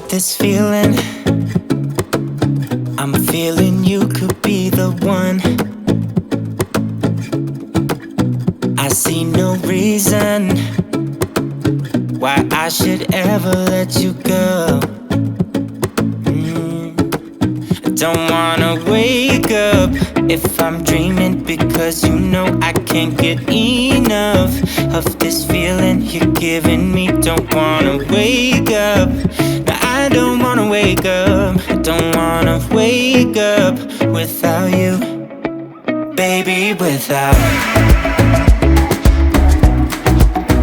This feeling, I'm feeling you could be the one. I see no reason why I should ever let you go. I don't wanna wake up if I'm dreaming, because you know I can't get enough of this feeling you're giving me. Don't wanna wake up. I don't wanna wake up, I don't wanna wake up without you, baby, without.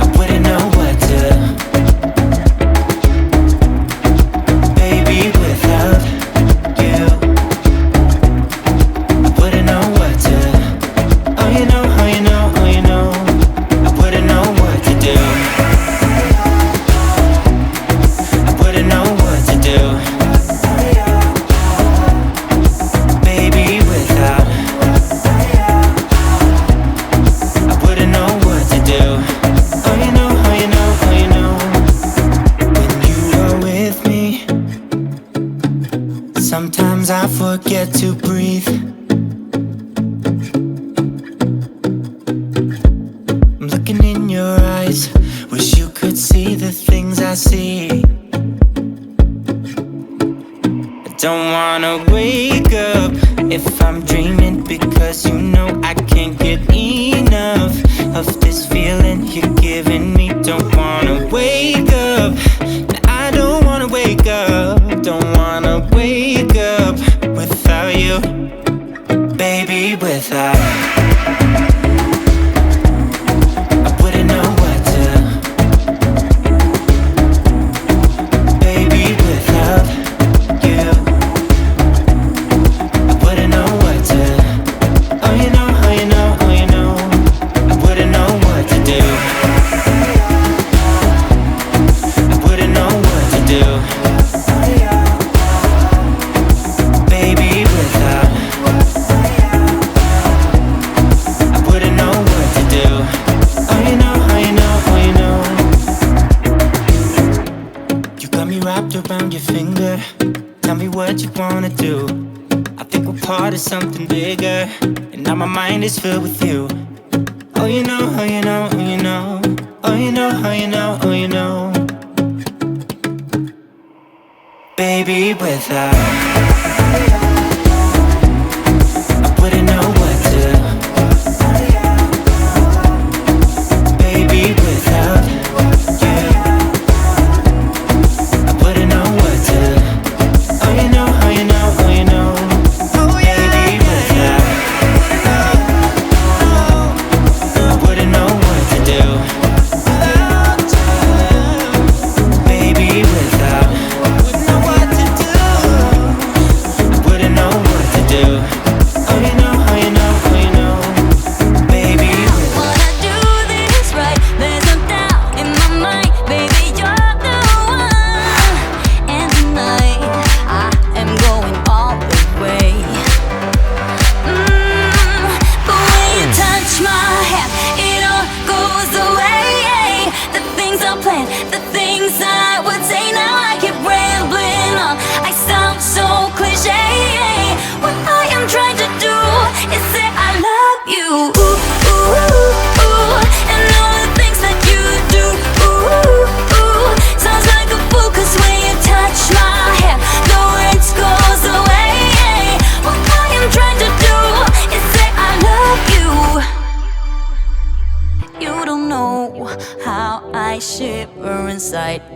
I wouldn't know what to, baby, without you. I wouldn't know what to, oh you know, oh you know, oh you know. I wouldn't know what to do. Baby, without, I wouldn't know what to do. Oh, you know, oh, you know, oh, you know. When you are with me, sometimes I forget to breathe. I'm looking in your eyes, wish you could see the things I see. Don't wanna wake up if I'm dreaming, because you know I can't get enough of this feeling you're giving me. Don't wanna wake up, I don't wanna wake up. Don't wanna wake up without you, baby, without. I wouldn't know what to, baby, without you. Around your finger, tell me what you wanna do. I think we're part of something bigger, and now my mind is filled with you. Oh you know, oh you know, oh you know. Oh you know, oh you know, oh you know. Baby, without, I wouldn't know what to, baby, without.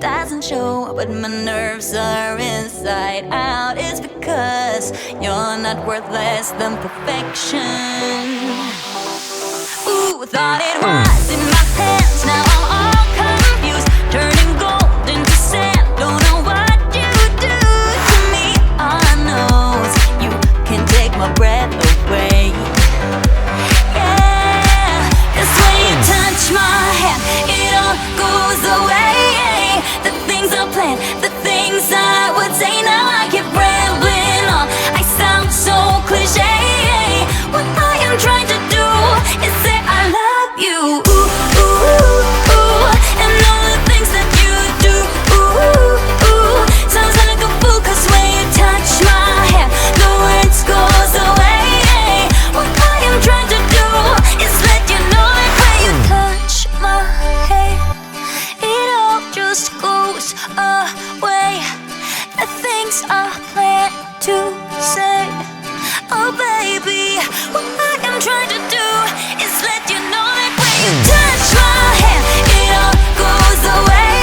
Doesn't show, but my nerves are inside out. It's because you're not worth less than perfection. Ooh, thought it was in my hands. Now I'm all confused, turning gold into sand. Don't know what you do to me. All I know is you can take my breath away. Yeah, 'cause when you touch my hand, it all goes away. The things I planned, the things I would say, now I keep rambling on. I sound so cliche. What I am trying to do is say I love you. Ooh, ooh, ooh, and all the things that you do. Ooh, ooh, sounds like a fool, 'cause when you touch my hand, the words goes away. What I am trying to do is let you know that when you touch my hand, it all just goes away. The things I plan to say, oh baby, what I am trying to do is let you know that when you touch my hand, it all goes away.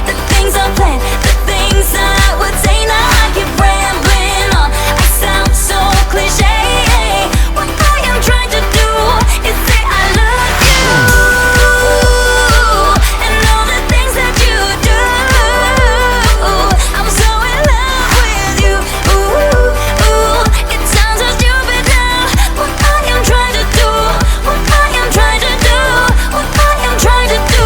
The things I plan, the things I would say, now I keep rambling on. I sound so cliche. What I am trying to do is say I love you, and all the things that you do. I'm so in love with you. Ooh, ooh, it sounds so stupid now. What I am trying to do, what I am trying to do, what I am trying to do.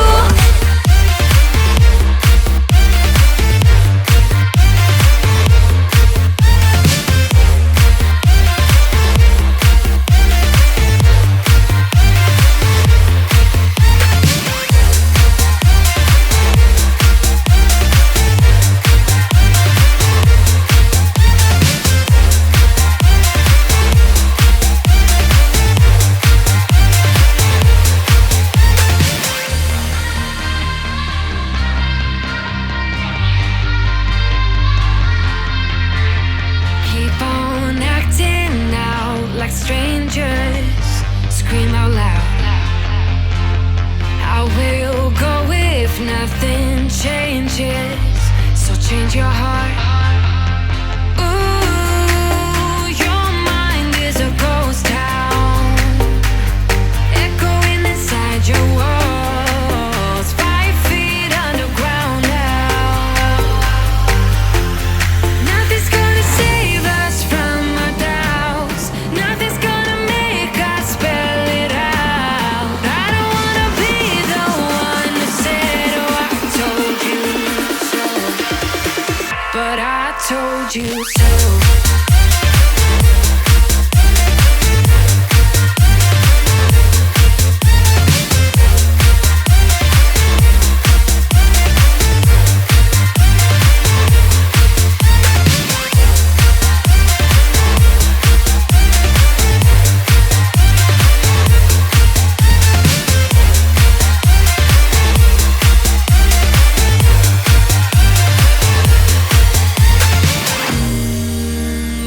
Keep on acting out like strangers. Scream out loud. I will go if nothing changes. So change your heart. Ooh, your mind is a ghost town, echoing inside your walls. 5 feet underground now. Nothing's gonna save us from our doubts. Nothing's gonna make us spell it out. I don't wanna be the one who said, oh, I told you so. But I told you so.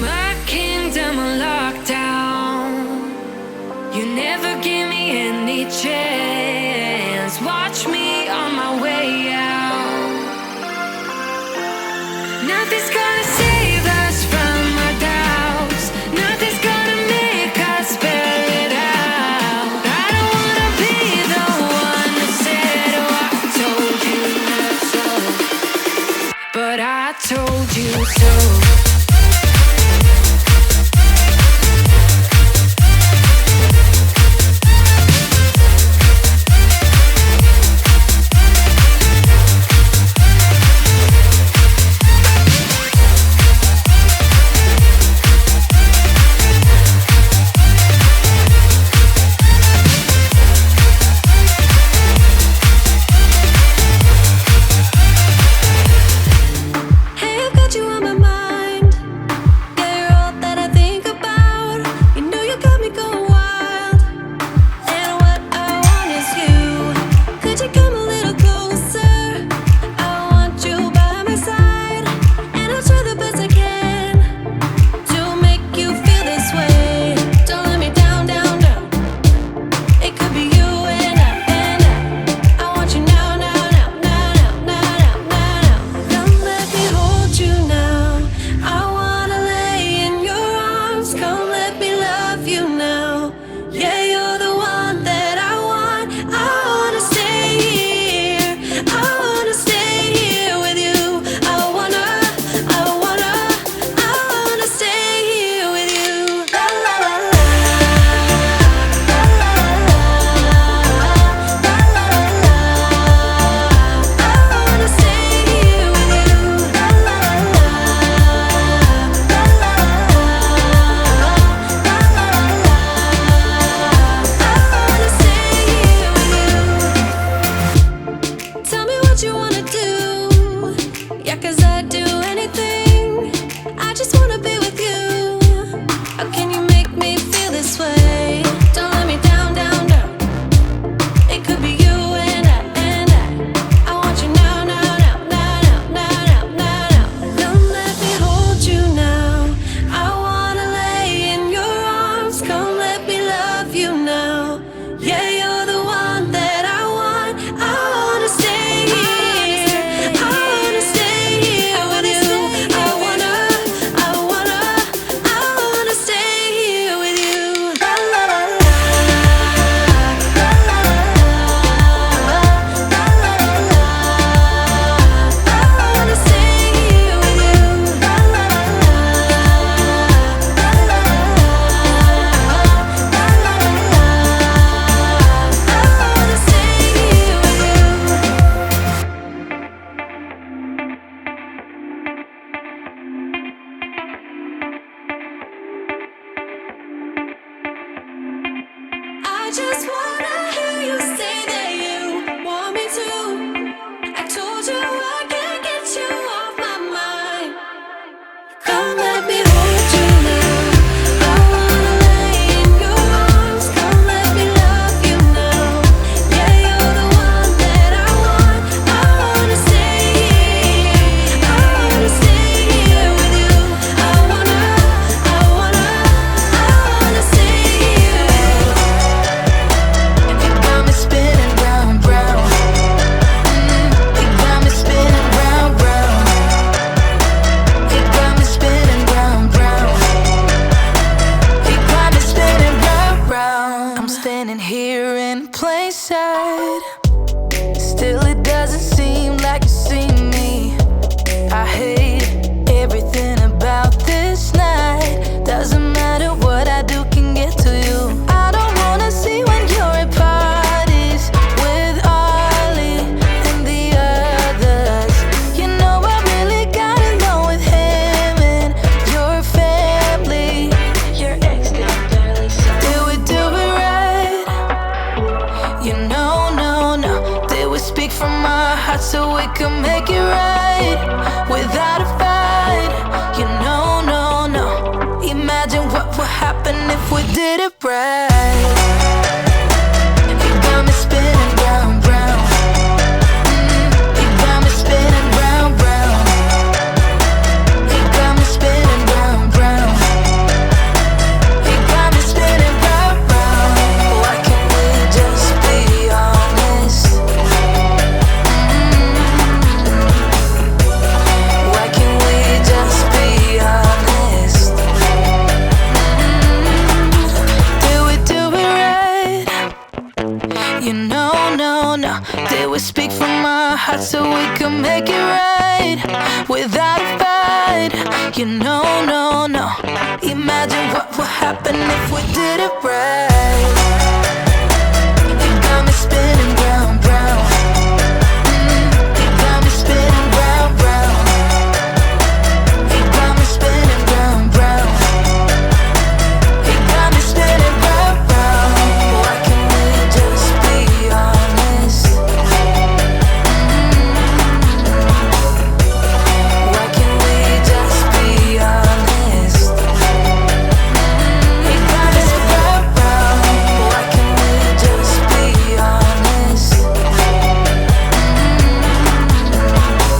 My kingdom on lockdown. You never give me any chance. Watch me on my way out. Nothing's gonna save us from our doubts. Nothing's gonna make us spell it out. I don't wanna be the one who said, oh, I told you so. But I told you so. Hey, I've got you on my mind. speak from our hearts so we can make it right without a fight. You know, no, no. Imagine what would happen if we did it right. You got me spinning round, round. You got me spinning round, round. You got me spinning round, round. You got me spinning round, round. Why can't we just be honest? Why can't we just be honest? Did we do it right? You know, no, no. Did we speak from our hearts so we can make it right without a fight? You know, no, no. Imagine what would happen if we did it right.